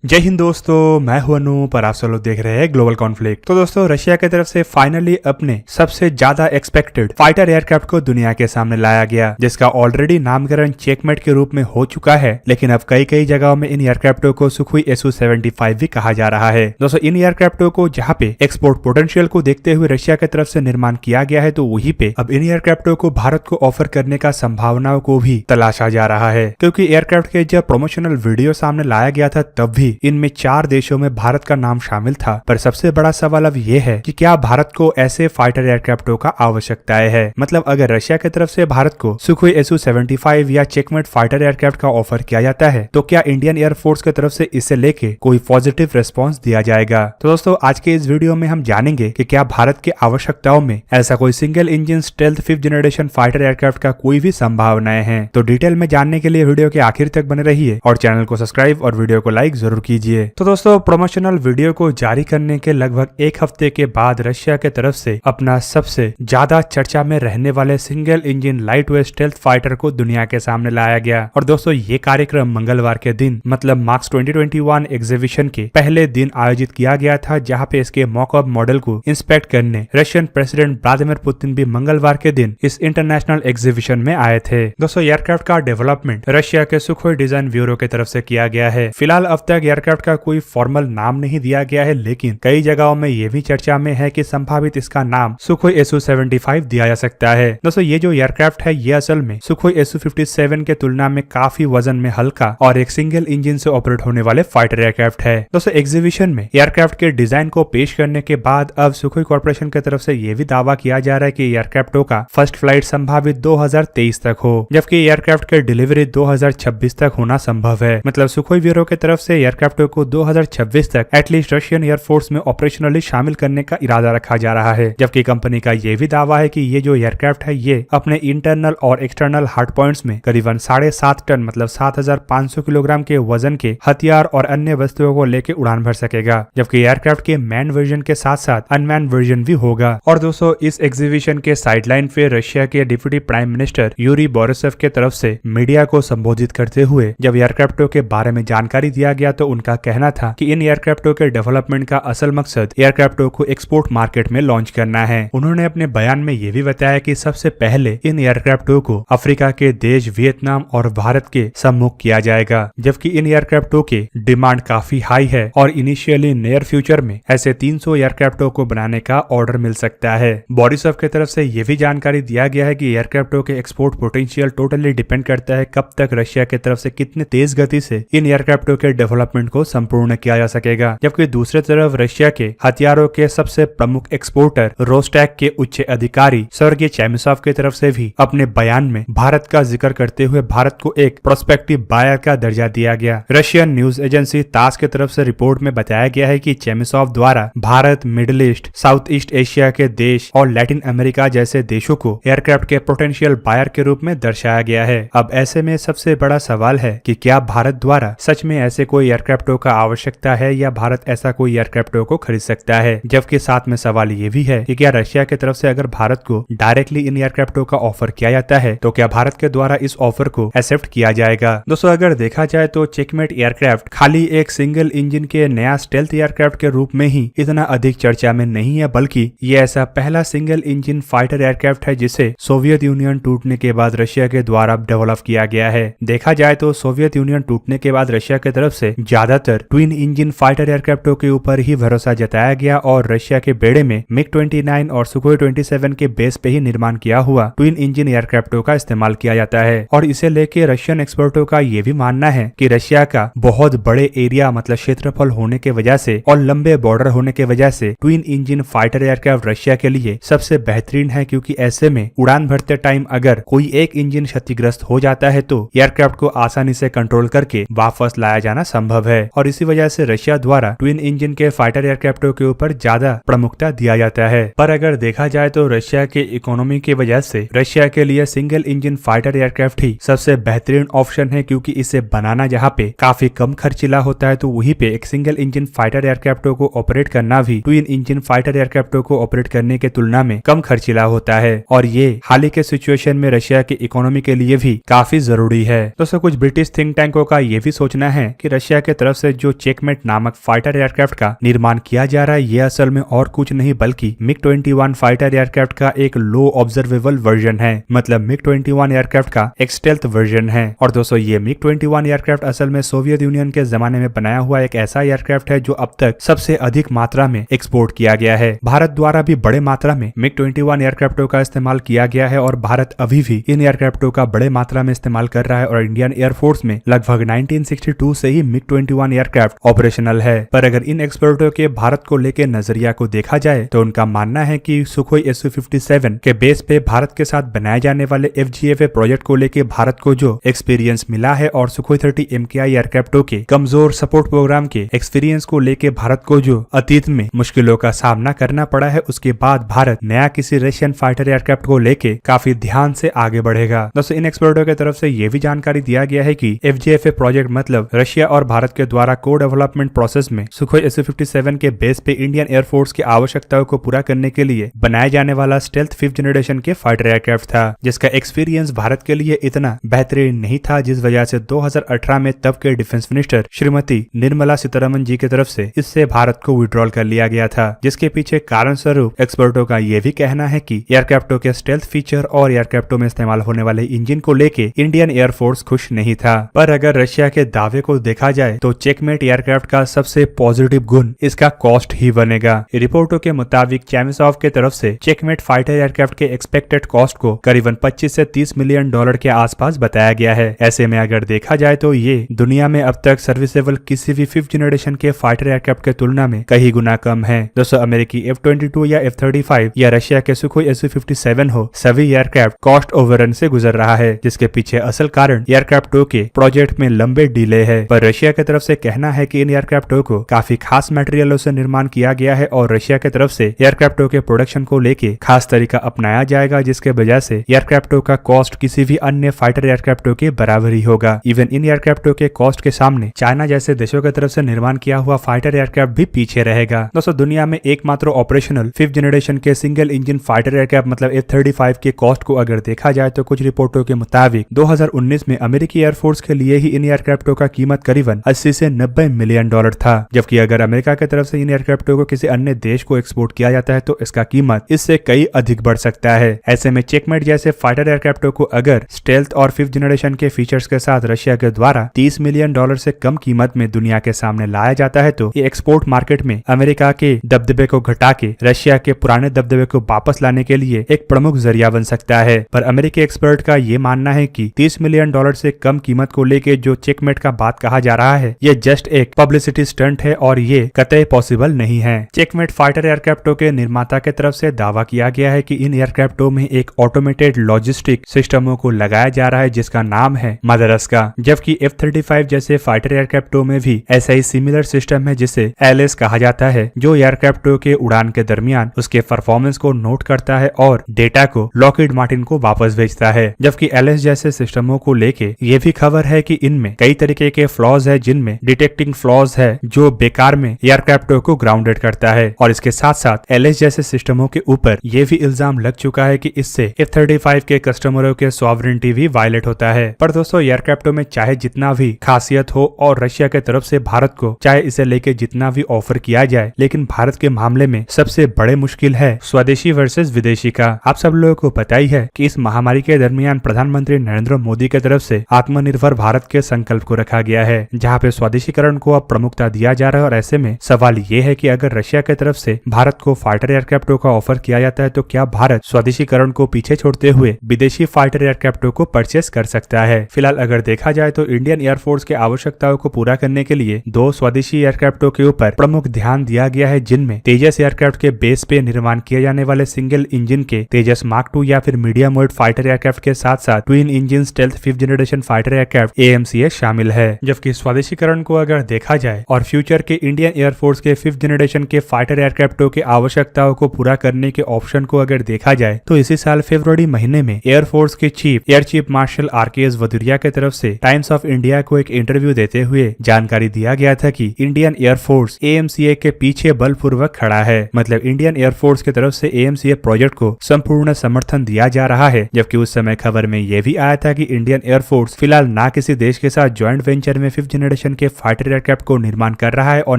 जय हिंद दोस्तों, मैं हूं अनूप और आप सब लोग देख रहे हैं ग्लोबल कॉन्फ्लिक्ट। तो दोस्तों, रशिया की तरफ से फाइनली अपने सबसे ज्यादा एक्सपेक्टेड फाइटर एयरक्राफ्ट को दुनिया के सामने लाया गया, जिसका ऑलरेडी नामकरण चेकमेट के रूप में हो चुका है। लेकिन अब कई जगहों में इन एयरक्राफ्टों को सुखोई Su-75 भी कहा जा रहा है। दोस्तों, इन एयरक्राफ्टों को जहाँ पे एक्सपोर्ट पोटेंशियल को देखते हुए रशिया की तरफ से निर्माण किया गया है, तो वहीं पे अब इन एयरक्राफ्टों को भारत को ऑफर करने का संभावनाओं को भी तलाशा जा रहा है। क्योंकि एयरक्राफ्ट के जब प्रमोशनल वीडियो सामने लाया गया था, तब भी इनमें 4 देशों में भारत का नाम शामिल था। पर सबसे बड़ा सवाल अब यह है कि क्या भारत को ऐसे फाइटर एयरक्राफ्टों का आवश्यकता है। मतलब अगर रशिया की तरफ से भारत को सुखोई Su-75 या चेकमेट फाइटर एयरक्राफ्ट का ऑफर किया जाता है, तो क्या इंडियन एयरफोर्स की तरफ से इसे लेके कोई पॉजिटिव रेस्पॉन्स दिया जाएगा। तो दोस्तों, आज के इस वीडियो में हम जानेंगे कि क्या भारत की आवश्यकताओं में ऐसा कोई single engine stealth 5th generation fighter aircraft का कोई भी संभावनाएं हैं। तो डिटेल में जानने के लिए वीडियो के आखिर तक बने रहिए और चैनल को सब्सक्राइब और वीडियो को लाइक जरूर कीजिए। तो दोस्तों, प्रमोशनल वीडियो को जारी करने के लगभग एक हफ्ते के बाद रशिया के तरफ से अपना सबसे ज्यादा चर्चा में रहने वाले single engine light weight stealth fighter को दुनिया के सामने लाया गया। और दोस्तों, ये कार्यक्रम मंगलवार के दिन मतलब मार्च 2021 एग्जीबिशन के पहले दिन आयोजित किया गया था, जहां पे इसके मॉकअप मॉडल को इंस्पेक्ट करने रशियन प्रेसिडेंट व्लादिमीर पुतिन भी मंगलवार के दिन इस इंटरनेशनल एग्जीबिशन में आए थे। दोस्तों, एयरक्राफ्ट का डेवलपमेंट रशिया के सुखोई डिजाइन ब्यूरो की तरफ से किया गया है। फिलहाल अब तक एयरक्राफ्ट का कोई फॉर्मल नाम नहीं दिया गया है, लेकिन कई जगहों में यह भी चर्चा में है कि संभावित इसका नाम सुखोई Su-75 दिया जा सकता है। दोस्तों, ये जो एयरक्राफ्ट है, ये असल में सुखोई Su-57 के तुलना में काफी वजन में हल्का और एक सिंगल इंजन से ऑपरेट होने वाले फाइटर एयरक्राफ्ट है। दोस्तों, एग्जीबिशन में एयरक्राफ्ट के डिजाइन को पेश करने के बाद अब सुखोई कॉर्पोरेशन की तरफ से यह भी दावा किया जा रहा है कि एयरक्राफ्टों का फर्स्ट फ्लाइट संभावित 2023 तक हो, जबकि एयरक्राफ्ट के डिलीवरी 2026 तक होना संभव है। मतलब सुखोई ब्यूरो की तरफ से एयरक्राफ्टों को 2026 तक एटलीस्ट रशियन एयरफोर्स में ऑपरेशनली शामिल करने का इरादा रखा जा रहा है। जबकि कंपनी का यह भी दावा है कि ये जो एयरक्राफ्ट है, ये अपने इंटरनल और एक्सटर्नल हार्ड पॉइंट्स में करीबन 7.5 टन मतलब 7500 किलोग्राम के वजन के हथियार और अन्य वस्तुओं को लेकर उड़ान भर सकेगा। जबकि एयरक्राफ्ट के मैन वर्जन के साथ साथ अनमैन वर्जन भी होगा। और दोस्तों, इस एग्जीबिशन के साइडलाइन पे रशिया के deputy prime minister Yuri Borisov के तरफ से मीडिया को संबोधित करते हुए जब एयरक्राफ्टों के बारे में जानकारी दिया गया, तो उनका कहना था कि इन एयरक्राफ्टों के डेवलपमेंट का असल मकसद एयरक्राफ्टों को एक्सपोर्ट मार्केट में लॉन्च करना है। उन्होंने अपने बयान में यह भी बताया कि सबसे पहले इन एयरक्राफ्टों को अफ्रीका के देश वियतनाम और भारत के सम्मुख किया जाएगा। जबकि इन एयरक्राफ्टों के डिमांड काफी हाई है और इनिशियली नियर फ्यूचर में ऐसे 300 एयरक्राफ्टों को बनाने का ऑर्डर मिल सकता है। बोरिसोव की तरफ से यह भी जानकारी दिया गया है कि एयरक्राफ्टों के एक्सपोर्ट पोटेंशियल टोटली डिपेंड करता है कब तक रशिया की तरफ से कितने तेज गति से इन एयरक्राफ्टों के डेवलपमेंट को संपूर्ण किया जा सकेगा। जबकि दूसरी तरफ रशिया के हथियारों के सबसे प्रमुख एक्सपोर्टर रोस्टैक के उच्च अधिकारी सर्गेई चेमिसोव की तरफ से भी अपने बयान में भारत का जिक्र करते हुए भारत को एक प्रोस्पेक्टिव बायर का दर्जा दिया गया। रशियन न्यूज एजेंसी तास की तरफ से रिपोर्ट में बताया गया है कि चेमिसोव द्वारा Bharat, middle east, south east Asia के देश और लैटिन अमेरिका जैसे देशों को एयरक्राफ्ट के पोटेंशियल बायर के रूप में दर्शाया गया है। अब ऐसे में सबसे बड़ा सवाल है कि क्या भारत द्वारा सच में ऐसे कोई एयरक्राफ्टों का आवश्यकता है या भारत ऐसा कोई एयरक्राफ्टों को खरीद सकता है। जबकि साथ में सवाल ये भी है कि क्या रशिया की तरफ से अगर भारत को डायरेक्टली इन एयरक्राफ्टों का ऑफर किया जाता है, तो क्या भारत के द्वारा इस ऑफर को एक्सेप्ट किया जाएगा। दोस्तों, अगर देखा जाए तो चेकमेट एयरक्राफ्ट खाली एक सिंगल इंजन के नया स्टेल्थ एयरक्राफ्ट के रूप में ही इतना अधिक चर्चा में नहीं है, बल्कि ये ऐसा पहला सिंगल इंजन फाइटर एयरक्राफ्ट है जिसे सोवियत यूनियन टूटने के बाद रशिया के द्वारा डेवलप किया गया है। देखा जाए तो सोवियत यूनियन टूटने के बाद रशिया की तरफ से ज्यादातर ट्विन इंजन फाइटर एयरक्राफ्टों के ऊपर ही भरोसा जताया गया और रशिया के बेड़े में MiG-29 और सुखोई 27 के बेस पे ही निर्माण किया हुआ ट्विन इंजन एयरक्राफ्टों का इस्तेमाल किया जाता है। और इसे लेके रशियन एक्सपर्टों का ये भी मानना है कि रशिया का बहुत बड़े एरिया मतलब क्षेत्रफल होने के वजह से और लंबे बॉर्डर होने के वजह से twin engine fighter aircraft Russia के लिए सबसे बेहतरीन है, क्योंकि ऐसे में उड़ान भरते टाइम अगर कोई एक इंजन क्षतिग्रस्त हो जाता है तो एयरक्राफ्ट को आसानी से कंट्रोल करके वापस लाया जाना संभव है। और इसी वजह से रशिया द्वारा ट्विन इंजन के फाइटर एयरक्राफ्टों के ऊपर ज्यादा प्रमुखता दिया जाता है। पर अगर देखा जाए तो रशिया के इकोनॉमी की वजह से रशिया के लिए सिंगल इंजन फाइटर एयरक्राफ्ट ही सबसे बेहतरीन ऑप्शन है, क्योंकि इसे बनाना जहाँ पे काफी कम खर्चीला होता है, तो वहीं पे एक सिंगल इंजन फाइटर एयरक्राफ्टों को ऑपरेट करना भी ट्विन इंजन फाइटर एयरक्राफ्टों को ऑपरेट करने के तुलना में कम खर्चीला होता है। और ये हाल ही के सिचुएशन में रशिया की इकोनॉमी के लिए भी काफी जरूरी है। दोस्तों, कुछ ब्रिटिश थिंक टैंकों का ये भी सोचना है कि रशिया की के तरफ से जो चेकमेट नामक फाइटर एयरक्राफ्ट का निर्माण किया जा रहा है ये असल में और कुछ नहीं बल्कि MiG-21 फाइटर एयरक्राफ्ट का एक लो ऑब्जर्वेबल वर्जन है। मतलब MiG-21 एयरक्राफ्ट का एक स्टेल्थ वर्जन है। और दोस्तों ये MiG-21 एयरक्राफ्ट असल में सोवियत यूनियन के जमाने में बनाया हुआ एक ऐसा एयरक्राफ्ट है जो अब तक सबसे अधिक मात्रा में एक्सपोर्ट किया गया है। भारत द्वारा भी बड़े मात्रा में MiG-21 एयरक्राफ्टों का इस्तेमाल किया गया है और भारत अभी भी इन एयरक्राफ्टों का बड़े मात्रा में इस्तेमाल कर रहा है और इंडियन एयरफोर्स में लगभग 1962 से ही MiG-21 एयरक्राफ्ट ऑपरेशनल है। पर अगर इन एक्सपर्टों के भारत को लेकर नजरिया को देखा जाए तो उनका मानना है कि सुखोई Su-57 के बेस पे भारत के साथ बनाए जाने वाले FGFA प्रोजेक्ट को लेकर भारत को जो एक्सपीरियंस मिला है और सुखोई 30 MKI एयरक्राफ्टों के कमजोर सपोर्ट प्रोग्राम के एक्सपीरियंस को लेकर भारत को जो अतीत में मुश्किलों का सामना करना पड़ा है उसके बाद भारत नया किसी रशियन फाइटर एयरक्राफ्ट को लेकर काफी ध्यान से आगे बढ़ेगा। दोस्तों इन एक्सपर्टों की तरफ से यह भी जानकारी दिया गया है कि FGFA प्रोजेक्ट मतलब रशिया और भारत के द्वारा को डेवलपमेंट प्रोसेस में सुखोई Su-57 के बेस पे इंडियन एयरफोर्स की आवश्यकताओं को पूरा करने के लिए बनाए जाने वाला स्टेल्थ 5th जनरेशन के फाइटर एयरक्राफ्ट था जिसका एक्सपीरियंस भारत के लिए इतना बेहतरीन नहीं था जिस वजह से 2018 में तब के डिफेंस मिनिस्टर श्रीमती निर्मला सीतारमन जी की तरफ से इससे भारत को विड्रॉल कर लिया गया था। जिसके पीछे कारण स्वरूप एक्सपर्टों का यह भी कहना है कि एयरक्राफ्टों के स्टेल्थ फीचर और एयरक्राफ्टों में इस्तेमाल होने वाले इंजन को लेके इंडियन एयरफोर्स खुश नहीं था। पर अगर रशिया के दावे को देखा जाए तो चेकमेट एयरक्राफ्ट का सबसे पॉजिटिव गुण इसका कॉस्ट ही बनेगा। रिपोर्टों के मुताबिक चैमिसॉफ के तरफ से चेकमेट फाइटर एयरक्राफ्ट के एक्सपेक्टेड कॉस्ट को करीबन 25 से 30 मिलियन डॉलर के आसपास बताया गया है। ऐसे में अगर देखा जाए तो ये दुनिया में अब तक सर्विसेबल किसी भी 5th जनरेशन के फाइटर एयरक्राफ्ट के तुलना में कई गुना कम है। दोस्तों अमेरिकी F-22 या F-35 या रशिया के सुखोई Su-57 हो सभी एयरक्राफ्ट कॉस्ट ओवररन से गुजर रहा है जिसके पीछे असल कारण एयरक्राफ्टों के प्रोजेक्ट में लंबे डिले है। पर रशिया की तरफ से कहना है कि इन एयरक्राफ्टों को काफी खास मटेरियलों से निर्माण किया गया है और रशिया की तरफ से एयरक्राफ्टों के प्रोडक्शन को लेके खास तरीका अपनाया जाएगा जिसके वजह से एयरक्राफ्टों का कॉस्ट किसी भी अन्य फाइटर एयरक्राफ्टों के बराबर ही होगा। इवन इन एयरक्राफ्टों के कॉस्ट के सामने चाइना जैसे देशों की तरफ से निर्माण किया हुआ फाइटर एयरक्राफ्ट भी पीछे रहेगा। दोस्तों दुनिया में एकमात्र ऑपरेशनल 5th जनरेशन के सिंगल इंजन फाइटर एयरक्राफ्ट मतलब F-35 के कॉस्ट को अगर देखा जाए तो कुछ रिपोर्टों के मुताबिक 2019 में अमेरिकी एयरफोर्स के लिए ही इन एयरक्राफ्टों का कीमत करीबन 80 से 90 मिलियन डॉलर था। जबकि अगर अमेरिका की तरफ से इन एयरक्राफ्टों को किसी अन्य देश को एक्सपोर्ट किया जाता है तो इसका कीमत इससे कई अधिक बढ़ सकता है। ऐसे में चेकमेट जैसे फाइटर एयरक्राफ्टों को अगर स्टेल्थ और 5th जनरेशन के फीचर्स के साथ रशिया के द्वारा 30 मिलियन डॉलर से कम कीमत में दुनिया के सामने लाया जाता है तो ये एक्सपोर्ट मार्केट में अमेरिका के दबदबे को घटा के रशिया के पुराने दबदबे को वापस लाने के लिए एक प्रमुख जरिया बन सकता है। पर अमेरिकी एक्सपर्ट का ये मानना है कि 30 मिलियन डॉलर से कम कीमत को लेके जो चेकमेट का बात कहा जा रहा है ये जस्ट एक पब्लिसिटी स्टंट है और ये कतई पॉसिबल नहीं है। चेकमेट फाइटर एयरक्राफ्टों के निर्माता के तरफ से दावा किया गया है कि इन एयरक्राफ्टों में एक ऑटोमेटेड लॉजिस्टिक सिस्टमों को लगाया जा रहा है जिसका नाम है मदरस्का। जबकि F-35 जैसे फाइटर एयरक्राफ्टों में भी ऐसा ही सिमिलर सिस्टम है जिसे LS कहा जाता है जो एयरक्राफ्टों के उड़ान के दरमियान उसके परफॉर्मेंस को नोट करता है और डेटा को लॉकहीड मार्टिन को वापस भेजता है। जबकि LS जैसे सिस्टमों को लेके ये भी खबर है कि इनमें कई तरीके के फ्लॉज है जिनमें डिटेक्टिंग फ्लॉज है जो बेकार में एयरक्राफ्टों को ग्राउंडेड करता है। और इसके साथ साथ LS जैसे सिस्टमों के ऊपर ये भी इल्जाम लग चुका है कि इससे F-35 के कस्टमरों के सॉवरेनिटी भी वायलेट होता है। पर दोस्तों एयरक्राफ्टों में चाहे जितना भी खासियत हो और रशिया के तरफ से भारत को चाहे इसे लेके जितना भी ऑफर किया जाए लेकिन भारत के मामले में सबसे बड़े मुश्किल है स्वदेशी वर्सेस विदेशी का। आप सब लोगों को पता ही है कि इस महामारी के दरमियान प्रधानमंत्री नरेंद्र मोदी की तरफ से आत्मनिर्भर भारत के संकल्प को रखा गया है जहाँ पे स्वदेशीकरण को अब प्रमुखता दिया जा रहा है। और ऐसे में सवाल ये है कि अगर रशिया की तरफ से भारत को फाइटर एयरक्राफ्टों का ऑफर किया जाता है तो क्या भारत स्वदेशीकरण को पीछे छोड़ते हुए विदेशी फाइटर एयरक्राफ्टों को परचेस कर सकता है। फिलहाल अगर देखा जाए तो इंडियन एयरफोर्स के आवश्यकताओं को पूरा करने के लिए 2 स्वदेशी एयरक्राफ्टों के ऊपर प्रमुख ध्यान दिया गया है जिनमें तेजस एयरक्राफ्ट के बेस पे निर्माण किए जाने वाले सिंगल इंजन के तेजस मार्क 2 या फिर मीडियम वेट फाइटर एयरक्राफ्ट के साथ साथ twin engine stealth 5th generation fighter aircraft AMCA शामिल है। जबकि स्वदेशीकरण को अगर देखा जाए और फ्यूचर के इंडियन एयरफोर्स के 5th जनरेशन के फाइटर एयरक्राफ्टों की आवश्यकताओं को पूरा करने के ऑप्शन को अगर देखा जाए तो इसी साल फरवरी महीने में एयरफोर्स के air chief marshal RKS Bhadauria की तरफ से टाइम्स ऑफ इंडिया को एक इंटरव्यू देते हुए जानकारी दिया गया था कि इंडियन एयरफोर्स AMCA के पीछे बलपूर्वक खड़ा है। मतलब इंडियन एयरफोर्स की तरफ से AMCA प्रोजेक्ट को संपूर्ण समर्थन दिया जा रहा है। जबकि उस समय खबर में यह भी आया था कि इंडियन एयरफोर्स फिलहाल ना किसी देश के साथ ज्वाइंट वेंचर में 5th जनरेशन जनरेशन के फाइटर एयरक्राफ्ट को निर्माण कर रहा है और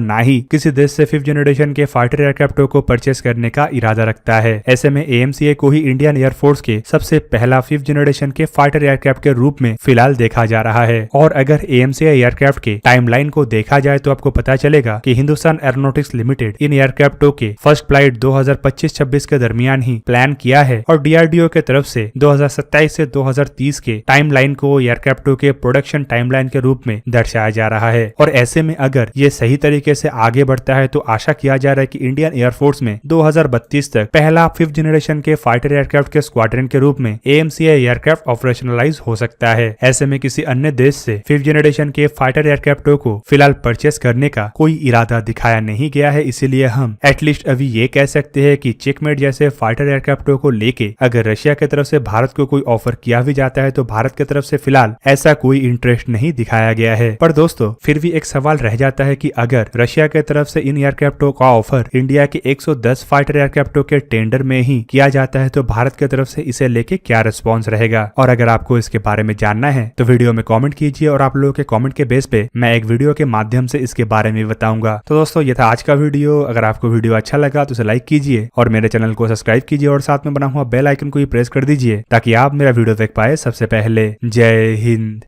ना ही किसी देश से 5th जनरेशन के फाइटर एयरक्राफ्टों को परचेस करने का इरादा रखता है। ऐसे में AMCA को ही इंडियन एयरफोर्स के सबसे पहला 5th जनरेशन के फाइटर एयरक्राफ्ट के रूप में फिलहाल देखा जा रहा है। और अगर AMCA एयरक्राफ्ट के टाइमलाइन को देखा जाए तो आपको पता चलेगा कि हिंदुस्तान एरोनॉटिक्स लिमिटेड इन एयरक्राफ्टों के फर्स्ट फ्लाइट 2025-26 के दरमियान ही प्लान किया है और DRDO के तरफ से 2027 से 2030 के टाइमलाइन को एयरक्राफ्टों के प्रोडक्शन टाइमलाइन के रूप में दर्शाया जा रहा है। और ऐसे में अगर ये सही तरीके से आगे बढ़ता है तो आशा किया जा रहा है कि इंडियन एयरफोर्स में 2032 तक पहला 5th जनरेशन के फाइटर एयरक्राफ्ट के स्क्वाड्रन के रूप में AMCA एयरक्राफ्ट ऑपरेशनलाइज हो सकता है। ऐसे में किसी अन्य देश से 5th जनरेशन के फाइटर एयरक्राफ्टों को फिलहाल परचेस करने का कोई इरादा दिखाया नहीं गया है, इसीलिए हम एटलीस्ट अभी ये कह सकते हैं कि चेकमेट जैसे फाइटर एयरक्राफ्टों को लेके अगर रशिया की तरफ से भारत को कोई ऑफर किया भी जाता है तो भारत की तरफ से फिलहाल ऐसा कोई इंटरेस्ट नहीं दिखाया गया है। पर दोस्तों फिर भी एक सवाल रह जाता है कि अगर रशिया की तरफ से इन एयरक्राफ्टों का ऑफर इंडिया के 110 फाइटर एयरक्राफ्टों के टेंडर में ही किया जाता है तो भारत की तरफ से इसे लेके क्या रिस्पॉन्स रहेगा। और अगर आपको इसके बारे में जानना है तो वीडियो में कॉमेंट कीजिए और आप लोगों के कॉमेंट के बेस पे मैं एक वीडियो के माध्यम से इसके बारे में बताऊंगा। तो दोस्तों ये था आज का वीडियो। अगर आपको वीडियो अच्छा लगा तो उसे लाइक कीजिए और मेरे चैनल को सब्सक्राइब कीजिए और साथ में बना हुआ बेल आइकन को भी प्रेस कर दीजिए ताकि आप मेरा वीडियो देख पाए सबसे पहले। जय हिंद।